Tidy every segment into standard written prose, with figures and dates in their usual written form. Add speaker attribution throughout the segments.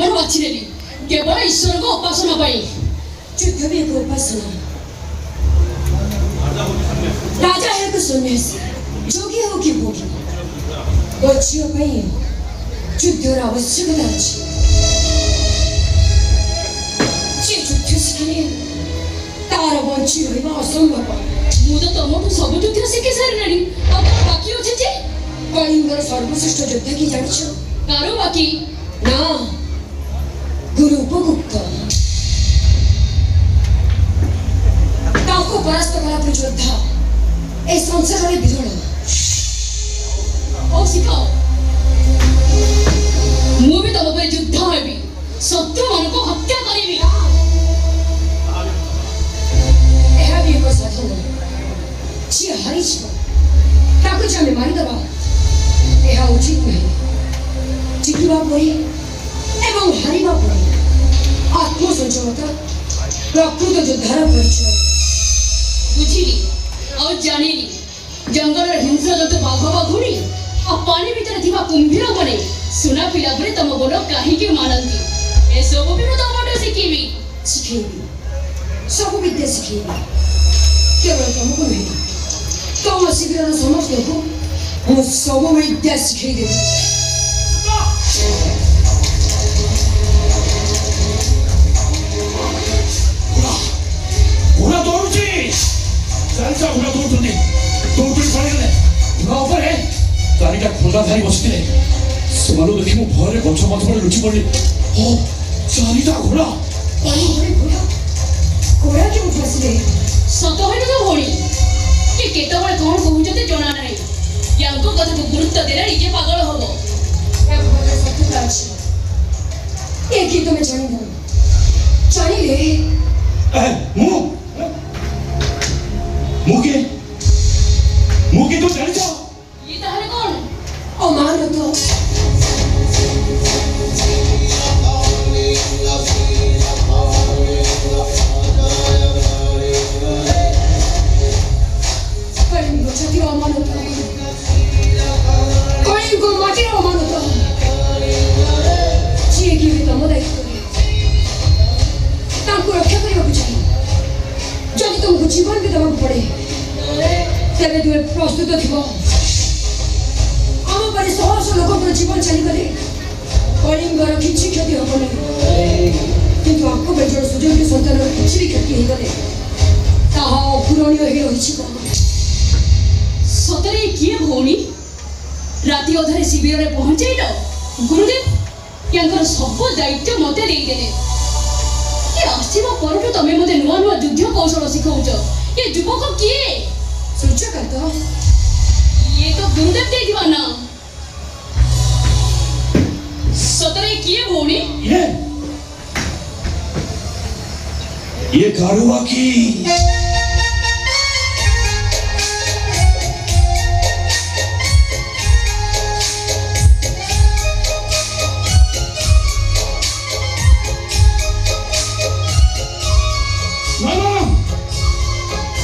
Speaker 1: ଜୀବନ ବାଛିନେଲି କେବଳ ଈଶ୍ୱରଙ୍କ ଉପାସନା ପାଇଁ।
Speaker 2: ଯୁଦ୍ଧ ବି ଏକ ଉପାସନା। ରାଜା ହେଉ କି ସନ୍ନ୍ୟାସୀ, ଯୋଗୀ ହେଉ କି ଭୋଗୀ, ଝିଅ ପାଇଁ ଯୁଦ୍ଧର ଆବଶ୍ୟକତା ଅଛି। ଯିଏ ଯୁଦ୍ଧ ଶିଖିଲେ ତାର ବଞ୍ଚି ରହିବା ଅସମ୍ଭବ।
Speaker 1: ମୁଁ ତ ତମଠୁ ସବୁ ଯୁଦ୍ଧ ଶିଖି ସାରିଲିଣି, ଆଉ କଣ ବାକି ଅଛି ଯେ?
Speaker 2: କଳିଙ୍ଗର ସର୍ବଶ୍ରେଷ୍ଠ ଯୋଦ୍ଧା କି ଜାଣିଛ?
Speaker 1: କାରୁ ବାକି
Speaker 2: ନା, ଗୁରୁ ଉପଗୁପ୍ତ। ତାଙ୍କୁ ପରାସ୍ତ କଲା ପରି ଯୋଦ୍ଧା ଏ ସଂସାରରେ ବିରଳ।
Speaker 1: ହଉ ଶିଖାଅ, ମୁଁ ବି ତମ ପାଇଁ ଯୁଦ୍ଧ ହେବି, ଶତ୍ରୁମାନଙ୍କୁ ହତ୍ୟା କରିବି।
Speaker 2: ଏହା ବି ଏକ ସାଧନା। ଯିଏ ହାରିଯିବ ତାକୁ ଯେ ଆମେ ମାରିଦେବା, ଏହା ଉଚିତ ନୁହେଁ। ଜିତିବା ପରେ ଏବଂ ହାରିବା ପରେ ଆତ୍ମସଂଯମତା ପ୍ରକୃତ ଯୋଦ୍ଧାର ପରିଚୟ।
Speaker 1: ବୁଝିଲି ଆଉ ଜାଣିଲି। ଜଙ୍ଗଲର ହିଂସ୍ର ଜନ୍ତୁ ବାଘ ବାଘୁଣୀ ଆଉ ପାଣି ଭିତରେ ଥିବା କୁମ୍ଭୀରମାନେ ସୁନା ପିଲା ପରେ ତମ ଗୋଡ଼ କାହିଁକି ମାନନ୍ତି, ଏସବୁ ବି ମୁଁ ତମଠୁ ଶିଖିବି।
Speaker 2: ଶିଖେଇବି, ସବୁ ବିଦ୍ୟା ଶିଖେଇବି। କେବଳ ତମକୁ ନୁହେଁ, ତମ ଶିବିରର ସମସ୍ତଙ୍କୁ ମୁଁ ସବୁ ବିଦ୍ୟା ଶିଖେଇଦେବି।
Speaker 3: ଘୋଡ଼ା ଦୌଡୁଛି, ଚାଲିଚ ଘୋଡ଼ା ଦୌଡୁଛନ୍ତି, ଦୌଡୁଛନ୍ତି ପଳେଇଗଲେ। ଘୋଡ଼ା ଉପରେ ଚାରିଟା ଖଣ୍ଡାଧାରୀ ବସିଥିଲେ, ସେମାନଙ୍କୁ ଦେଖି ମୁଁ ଭୟରେ ଗଛ ପଛରେ ଲୁଚି ପଡ଼ିଲି। ଓ ଚାରିଟା ଘୋଡ଼ା!
Speaker 2: ଘୋଡ଼ା କେଉଁଠୁ ଆସିଲେ?
Speaker 1: ସତ କହିଲ ତ ଭଉଣୀ, କି କେତେବେଳେ କଣ କହୁଛନ୍ତି ଜଣା ନାହିଁ। ୟାଙ୍କ କଥାକୁ ଗୁରୁତ୍ୱ ଦେଲେ ନିଜେ ପାଗଳ ହବ।
Speaker 2: ସତ୍ୟତା ଅଛି, ଏ କି ତମେ ଜାଣିନ? ଜାଣିଲେ
Speaker 3: ମୁଁ କିଏ ତୁ ଜାଣିଛ?
Speaker 1: ଇଏ ତାହେଲେ କଣ?
Speaker 2: ଅମାନତ। କଳିଙ୍ଗ ଜାତିର ଅମାନତ, କଳିଙ୍ଗ ମାଟିର ଅମାନତ। ଯିଏ କି ବି ତମ ଦାୟିତ୍ୱରେ, ତାଙ୍କୁ ରକ୍ଷା କରିବାକୁ ଚାହେଁ। ଯଦି ତୁମକୁ ଜୀବନ ବି ଦେବାକୁ ପଡ଼େ, ତେବେ ତୁମେ ପ୍ରସ୍ତୁତ ଥିବ। ଆମ ପରି ଶହ ଶହ ଲୋକଙ୍କର ଜୀବନ ଚାଲିଗଲେ କଳିଙ୍ଗର କିଛି କ୍ଷତି ହବ ନାହିଁ, କିନ୍ତୁ ଆଙ୍କ ପରି ଜଣେ ସୁଯୋଗ୍ୟ ସନ୍ତାନର କିଛି ବି କ୍ଷତି ହେଇଗଲେ ତାହା ଅପୂରଣୀୟ ହୋଇ ରହିଯିବ।
Speaker 1: ସତରେ କିଏ ଭଉଣୀ? ରାତି ଅଧରେ ଶିବିରରେ ପହଞ୍ଚାଇଲ। ଗୁରୁଦେବ ୟାଙ୍କର ସବୁ ଦାୟିତ୍ୱ ମତେ ଦେଇଦେଲେ। ଏ ଆସିବା ପରଠୁ ତମେ ମତେ ନୂଆ ନୂଆ ଯୁଦ୍ଧ କୌଶଳ ଶିଖଉଛ। ଏ ଯୁବକ କିଏ?
Speaker 2: ସୂର୍ଯ୍ୟକାନ୍ତ।
Speaker 1: ଇଏ ତ ଗୁରୁଦେବ ଦେଇଥିବା ନା। ସତରେ କିଏ ଭଉଣୀ?
Speaker 3: ये कारुबाकी।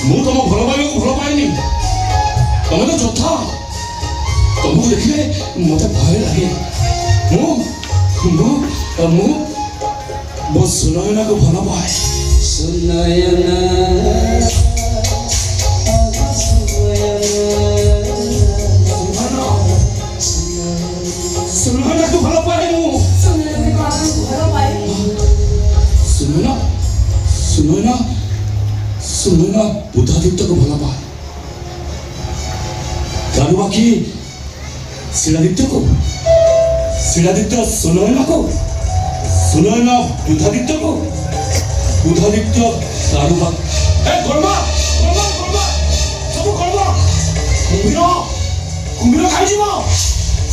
Speaker 3: ମୁଁ ତମ ଭଲ ପାଇବାକୁ ଭଲ ପାଏନି, ତମେ ତ ଯୋଦ୍ଧା। ତମକୁ ଦେଖିଲେ ମତେ ଭୟ ଲାଗେ। ମୁଁ ସୁନୟନାକୁ ଭଲ ପାଏ। ସୁନୟନାକୁ ଭଲ ପାଏ ମୁଁ। ସୁନୟନା ବୁଦ୍ଧାଦିତ୍ୟକୁ ଭଲ ପାଏ। କାରୁବାକି ଶିଳାଦିତ୍ୟ ସୁନୟନାକୁ, ସୁନୟନା ବୁଦ୍ଧାଦିତ୍ୟକୁ, ବୁଦ୍ଧାଦିତ୍ୟ କାରୁବାକି। ସବୁ କର୍ମ କୁମ୍ଭୀର ଖାଇଯିବ।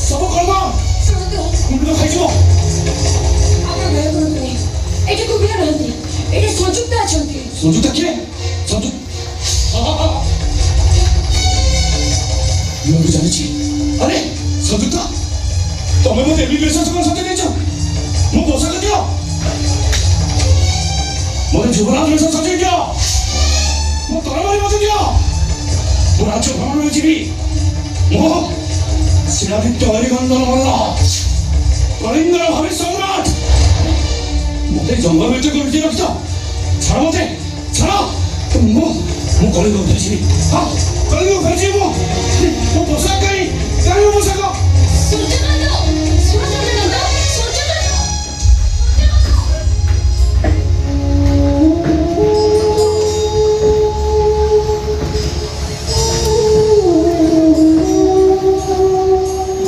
Speaker 3: ସବୁ କର୍ମ କୁମ୍ଭୀର ଖାଇଯିବ।
Speaker 2: ଏଠି କୁମ୍ଭୀର ନାହାନ୍ତି, ଏଠି ସଂଯୁକ୍ତା ଅଛନ୍ତି।
Speaker 3: ସଂଯୁକ୍ତା କିଏ? ମୁଁ ବି ଜାଣିଛି। ଆରେ ସଂଯୁକ୍ତା, ତମେ ମତେ ଏମିତି ବିଶ୍ୱାସ କରି ସତ୍ୟ ଦେଇଛ? ମୁଁ ପୋଷାକ ଦିଅ, ମତେ ଯୁବରାଜ ବେଶ ସଜେଇ ଦିଅ, ମୋ ତରବାରୀ ମତେ ଦିଅ। ମୁଁ ରାଜ୍ୟ ଭ୍ରମଣରେ ଯିବି। ମୁଁ ଶିଳାଦିତ୍ୟ ହରିଗନ୍ଦନ ମଲ୍ଲ, କଳିଙ୍ଗର ଭବିଷ୍ୟ ସମ୍ରାଟ। ଏ ଜଙ୍ଗଲ ଭିତରେ ଲୁଚି ରଖିଛ ଛାଡ଼ ମତେ ଛାଡ଼ ମୁଁ କଳିଙ୍ଗ ଧରିଛି ହଁ କଳିଙ୍ଗ ଧରିଛି ମୋ ପୋଷାକ କାହିଁ ମୋ ପୋଷାକ
Speaker 1: ସୂର୍ଯ୍ୟକାନ୍ତ ସୂର୍ଯ୍ୟକାନ୍ତ ସୂର୍ଯ୍ୟକାନ୍ତ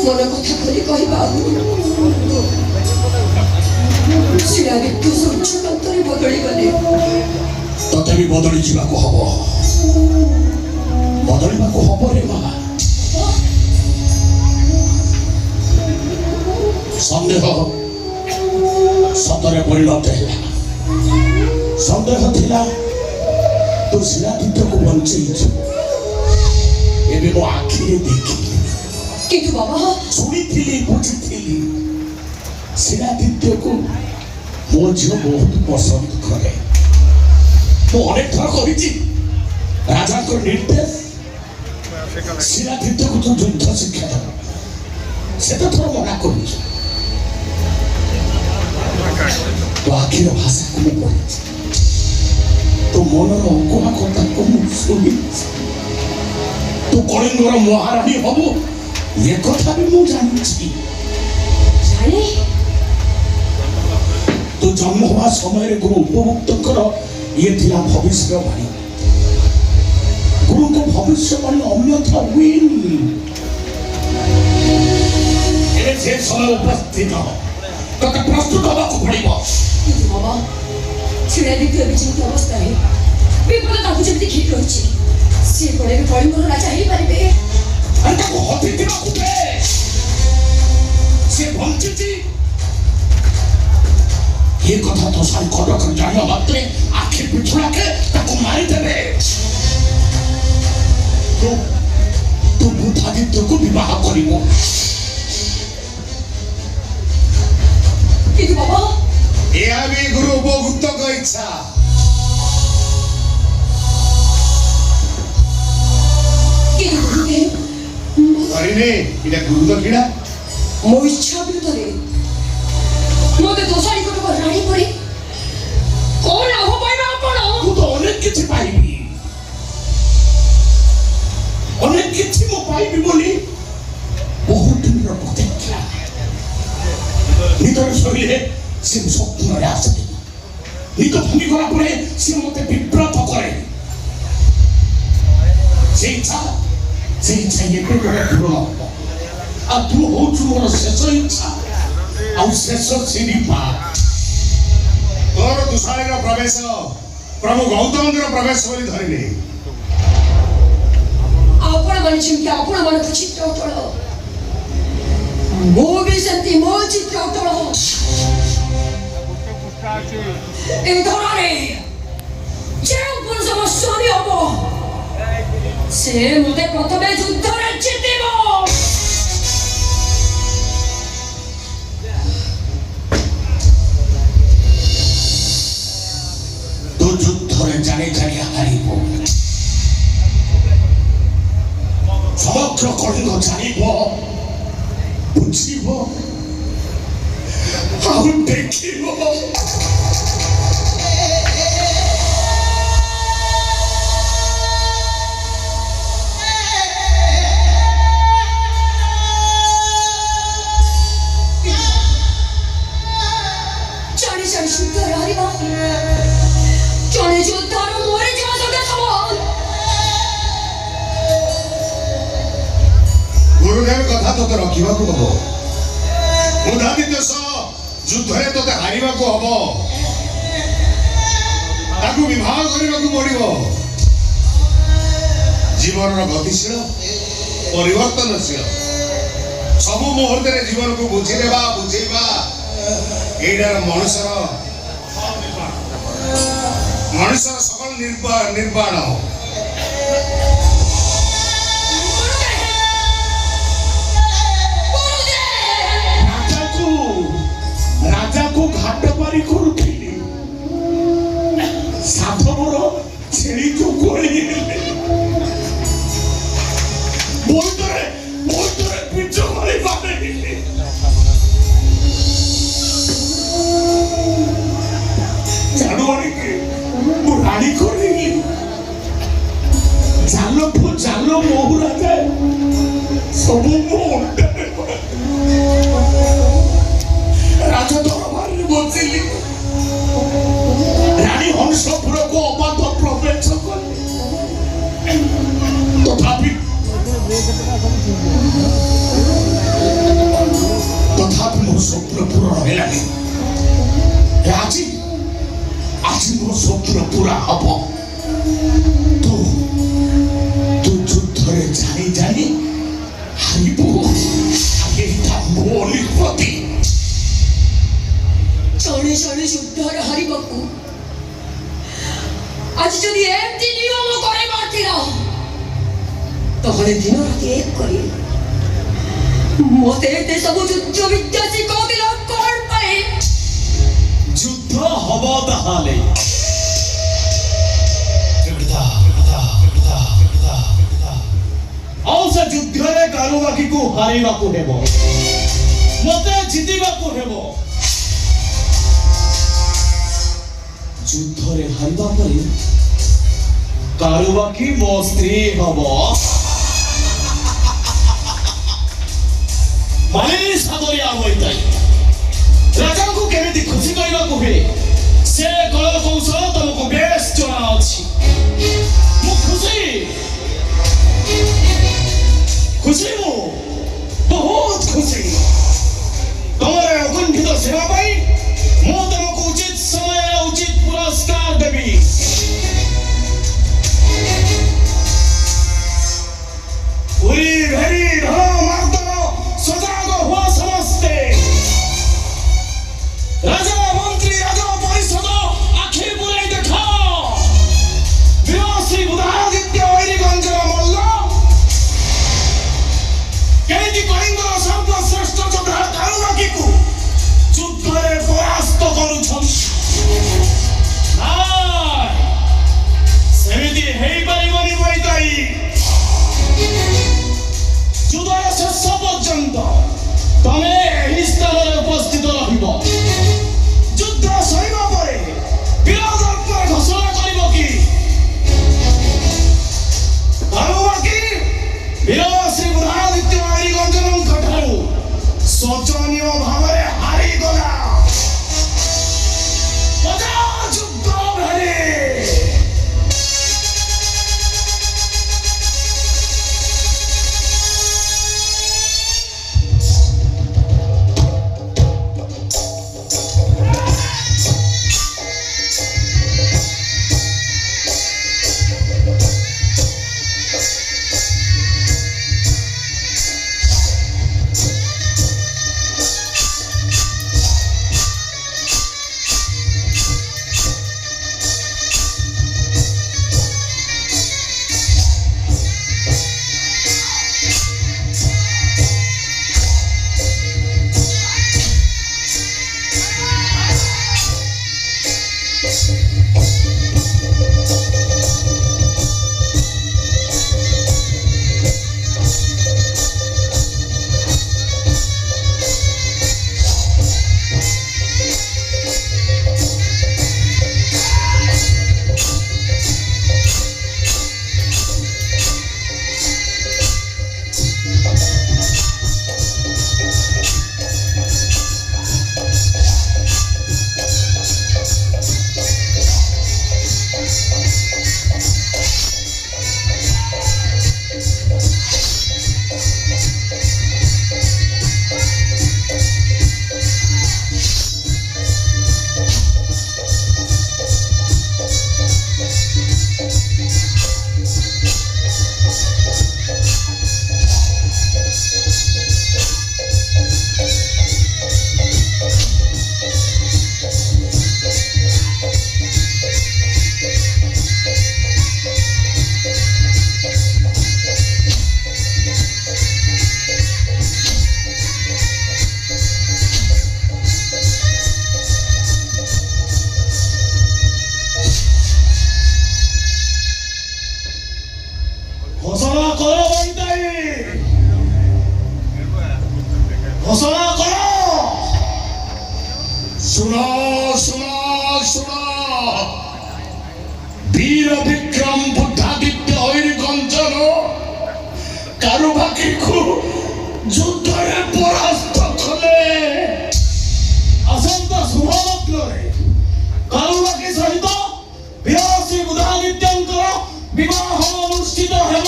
Speaker 2: ମନ କଥା ଖୋଲି କହିବା ଶିଳାଦିତ୍ୟ ସୂର୍ଯ୍ୟକାନ୍ତରେ ବଦଳିଗଲେ
Speaker 3: ତତେ ବି ବଦଳି ଯିବାକୁ ହବ ବଦଳିବାକୁ ହବ ରେ ମା ସନ୍ଦେହ ସତରେ ପରିଣତ ହେଲା ସନ୍ଦେହ ଥିଲା ତୁ ଶିଳାଦିତ୍ୟକୁ ବଞ୍ଚେଇଛୁ ଏବେ ମୋ ଆଖିରେ ଦେଖିଲି
Speaker 2: କିନ୍ତୁ ବାବା
Speaker 3: ଶୁଣିଥିଲି ବୁଝିଥିଲି ଶିଳାଦିତ୍ୟକୁ ମୋ ଝିଅ ବହୁତ ପସନ୍ଦ କରେ ମୁଁ ଅନେକ ଥର କହିଛି ରାଜାଙ୍କ ନିର୍ଦ୍ଦେଶ ଶିଳାଦିତ୍ୟକୁ ତୁ ଯୁଦ୍ଧ ଶିକ୍ଷା ଦେବ ସେତେ ଥର ମନା କରୁଛୁ ତୋ ଆଖିର ଭାଷାକୁ ମୁଁ ପଢିଛି ତୋ ମନର ଅକୁହା କଥାକୁ ମୁଁ ଶୁଣିଛି ତୁ କଳିଙ୍ଗର ମହାରାଣୀ ହବୁ ଏ କଥା ବି ମୁଁ ଜାଣିଛି
Speaker 2: ଜାଣେ
Speaker 3: ତୁ ଜନ୍ମ ହେବା ସମୟରେ ଗୁରୁ ଉପଭୁକ୍ତଙ୍କର ଇଏ ଥିଲା ଭବିଷ୍ୟବାଣୀ ଗୁରୁଙ୍କ ଭବିଷ୍ୟବାଣୀ ଅନ୍ୟଥା ହୁଏନି ଏବେ ସେ ସମୟ ଉପସ୍ଥିତ ତତେ ପ୍ରସ୍ତୁତ ହେବାକୁ ପଡ଼ିବ
Speaker 2: କିନ୍ତୁ ବାବା ଶିଳାଦିତ୍ୟ ଏବେ ଯେମିତି ଅବସ୍ଥାରେ ବିପଦ ତାକୁ ଯେମିତି ଘେରି ରହିଛି ସେ ପରେ ବି କଳିଙ୍ଗର ରାଜା ହେଇପାରିବେ
Speaker 3: ଆରେ ତାକୁ ହଟିଥିବାକୁ ଦେ ସେ ବଞ୍ଚିଛି ये कथा तो सारी खबर कर जाने मात्रे आखिर पिछड़ा के ताको मारी देवे तो बुद्धादित्य को विवाह करिबो
Speaker 2: কিন্তু বাবা
Speaker 4: এ আমি গুরু উপভুক্ত ইচ্ছা
Speaker 2: কিন্তু গুরুদেব
Speaker 4: ধরিনে এটা গুরু দক্ষিণা
Speaker 2: ମୋ ଇଚ୍ଛା ବିରୁଦ୍ଧରେ ମୋତେ ଦୋଷାରୀ କରିବ ରାଣୀ ପରି କଣ ଲାଭ ପାଇବା ଆପଣ
Speaker 3: ମୁଁ ତ ଅନେକ କିଛି ପାଇବି ଅନେକ କିଛି ମୁଁ ପାଇବି ବୋଲି ବହୁତ ଦିନର ପ୍ରତୀକ୍ଷା ନିଦରେ ଶୋଇଲେ ସେ ସ୍ୱପ୍ନରେ ଆସେ ନିଦ ଭାଙ୍ଗିଗଲା ପରେ ସେ ମୋତେ ବିବ୍ରତ କରେ ସେ ଇଚ୍ଛା ଏବେ ମୋର ପୂରଣ ହବ ଆଉ ତୁ ହଉଛୁ ମୋର ଶେଷ ଇଚ୍ଛା ଆଉ ଶେଷ ଶିରିପା
Speaker 4: ତୋର ଦୁଷାଳୀର ପ୍ରବେଶ ପ୍ରଭୁ ଗୌତମଙ୍କର ପ୍ରବେଶ ବୋଲି ଧରିଲେ
Speaker 2: ଆପଣମାନେ ଯେମିତି ଆପଣମାନଙ୍କ ଚିତ୍ର ଅଟଳ ମୁଁ ବି ସେମିତି ମୋ ଚିତ୍ର ଅଟଳ ଏ ଧରାରେ ଯେଉଁ ପୁରୁଷ ମୋ ସ୍ୱାମୀ ହବ ସେ ମୋତେ ପ୍ରଥମେ ଯୁଦ୍ଧରେ ଜିତିବ
Speaker 3: ତୁ ଯୁଦ୍ଧରେ ଜାଣି ଜାଣି ହାରିବ ସମଗ୍ର କଳିଙ୍ଗ ଜାଣିବ ବୁଝିବ ଆଉ ଦେଖିବ
Speaker 2: ଜାଣି ଜାଣି ଯୁଦ୍ଧରେ ହାରିବ ଜଣେ ଯୋଦ୍ଧାର ମରିଯିବା ସଙ୍ଗେ ସମାନ
Speaker 4: ଗୁରୁଦେବ କଥା ତୋତେ ରଖିବାକୁ ହବ ବୁଦ୍ଧାଦିତ୍ୟ ସହ ଯୁଦ୍ଧରେ ତୋତେ ହାରିବାକୁ ହବ ତାକୁ ବିବାହ କରିବାକୁ ପଡ଼ିବ ଜୀବନର ଗତିଶୀଳ ପରିବର୍ତ୍ତନଶୀଳ ସବୁ ମୁହୂର୍ତ୍ତରେ ଜୀବନକୁ ବୁଝିଦେବା ବୁଝେଇବା ଏଇଟାର ମଣିଷର সকল ନିର୍ବାଣ
Speaker 3: ରାଜାକୁ ଘାଟ ପାରି କରୁଥିଲି ସାଧବର ଛେଳି ଚୋକଳି ହେଲେ ବୈଦରେ ପିଛ କରି ବାଡ଼େଇଲେ
Speaker 4: ସବୁ ମୋ ଅଣ୍ଡାରେ ରାଜ ଦରବାରରେ ବସିଲି ରାଣୀ ହଂସପୁରକୁ ଅବାଧ ପ୍ରବେଶ କଲି ତଥାପି ମୋ ସ୍ୱପ୍ନ ପୂରଣ ହେଲାନି ଆଜି ମୋ ସ୍ୱପ୍ନ ପୁରା ହବ ତୁ ଯୁଦ୍ଧରେ ଜାଣି ଜାଣି ହାରିବୁ ଏଇଟା ମୋ ନିଷ୍ପତ୍ତି
Speaker 2: ଜଣେ ଜଣେ ଯୁଦ୍ଧରେ ହାରିବାକୁ ଆଜି ଯଦି ଏମିତି ନିୟମ କରାଇବାର ଥିଲା ତାହେଲେ ଦିନ ରାତି ଏକ କରି ମତେ ଏତେ ସବୁ ଯୁଦ୍ଧ ବିଦ୍ୟା ଶିଖାଉଥିଲ କଣ ପାଇଁ?
Speaker 3: ଯୁଦ୍ଧ ହବ ତାହେଲେ ଆଉ ସେ ଯୁଦ୍ଧରେ କାରୁବାକିକୁ ହାରିବାକୁ ହେବ ମତେ ଜିତିବାକୁ ହେବ ଯୁଦ୍ଧରେ ହାରିବା ପରେ କାରୁବାକି ମୋ ସ୍ତ୍ରୀ ହବ ମାଲିନୀ ସାଗରିଆ ହୋଇଥାଏ ରାଜାଙ୍କୁ କେମିତି ଖୁସି କରିବାକୁ ହୁଏ ସେ କଳ କୌଶଳ ତମକୁ ବେଶ ଜଣା ଅଛି ମୁଁ ଖୁସି ମୁଁ ବହୁତ ଖୁସି ତମର ଅକୁଣ୍ଠିତ ସେବା ପାଇଁ ମୁଁ ତମକୁ ଉଚିତ ସମୟରେ ଉଚିତ ପୁରସ୍କାର ଦେବି ପୁରୀ ଭେରି ଧନ ମାର୍ଦ୍ଦନ ସଜାଗ ହୁଅ ସମସ୍ତେ ରାଜା ମନ୍ତ୍ରୀ ରାଜା ପରିଷଦ ଆଖି ବୁଲାଇ ଦେଖ ବିଳାସୀ ବୁଧାଦିତ୍ୟ ଐରିଗଞ୍ଜର ମଲ୍ଲ କେମିତି କଳିଙ୍ଗର ସର୍ବଶ୍ରେଷ୍ଠ ଯୋଦ୍ଧା କାରୁବାକିକୁ ଯୁଦ୍ଧରେ ପରାସ୍ତ କରୁଛନ୍ତି ସେମିତି ହେଇପାରିବନି ବୈତାଇ ଯୁଦ୍ଧର ଶେଷ ପର୍ଯ୍ୟନ୍ତ ତମେ ଏହି ସ୍ଥାନରେ ଉପସ୍ଥିତ ରହିବ ଯୁଦ୍ଧ ସରିବା ପରେ ବିରୋଧର୍ପରେ ଘୋଷଣା କରିବ କି କାରୁବାକି ବିଳାସୀ ବୁଧାଦିତ୍ୟ ଐରିଗଞ୍ଜନଙ୍କ ଠାରୁ ଶୋଚନୀୟ ଭାବରେ ହାରିଗଲା ଯୁଦ୍ଧ ଭେରି ঘোষণা করো
Speaker 4: শুনো শুনো শুনো বীর বিক্রম বুদ্ধাদিত্য ঐরিগঞ্জন কারুবাকিକୁ
Speaker 3: ଯୁଦ୍ଧରେ ପରାସ୍ତ କଲେ। ଆସନ୍ତା ଶୁଭଲଗ୍ନରେ କାଳୁବାକି ସହିତ ବିଳାସୀ ବୁଧାଦିତ୍ୟଙ୍କର ବିବାହ ଅନୁଷ୍ଠିତ ହେବ।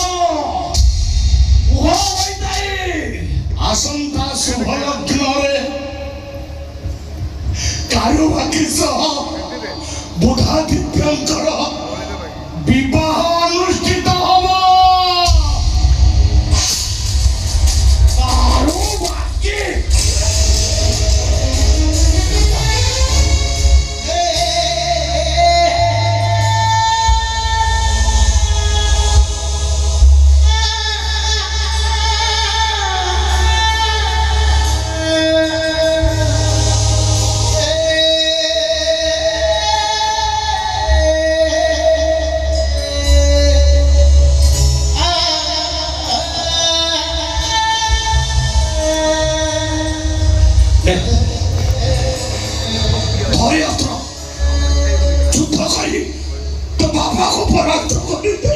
Speaker 3: ଆସନ୍ତା ଶୁଭ ଲଗ୍ନରେ କାଳୁବାକି ସହ ବୁଧାଦିତ୍ୟଙ୍କର ବିବାହ ଅନୁଷ୍ଠିତ ହବ। କାଳୁବାକି ଧୈର୍ଯ୍ୟ ଯୁଦ୍ଧ କରି ତୋ ବାପାକୁ ପରାସ୍ତ କରିଦେ।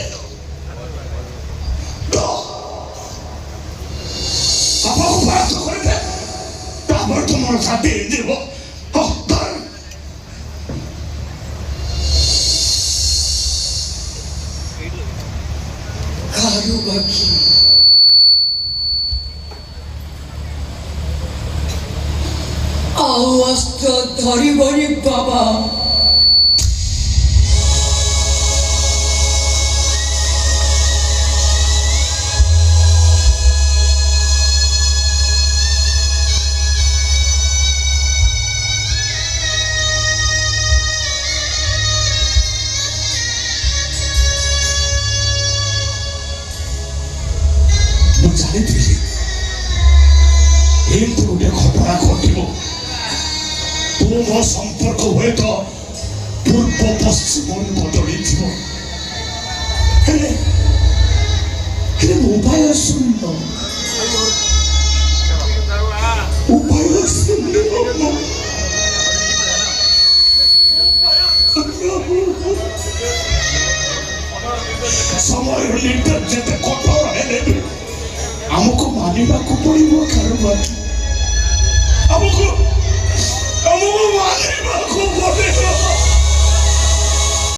Speaker 3: ବାପାକୁ ପରାସ୍ତ କରିଦେ, ତାପରେ ତୁମର ସାଥି ହେଇଯିବ।
Speaker 2: କାଳୁବାକି ଆଉ ଅସ୍ତ୍ର ଧରିବନି ବାବା।
Speaker 3: ମୁଁ ଜାଣିଥିଲି ଏମିତି ଗୋଟେ ଘଟଣା ଘଟିବ। ତୁ ମୋ ସମ୍ପର୍କ ହୁଏତ ପୂର୍ବ ପଶ୍ଚିମରେ ବଦଳିଯିବ, ହେଲେ ଉପାୟ ଶୂନ୍ୟ, ଉପାୟ ଶୂନ୍ୟ। ସମୟର ନିର୍ଦ୍ଦେଶ ଯେତେ କଠୋର ହେଲେ ବି ଆମକୁ ମାନିବାକୁ ପଡ଼ିବ। କାଳୁବାକି ଆମକୁ ମାନିବାକୁ ପଡ଼ିବ।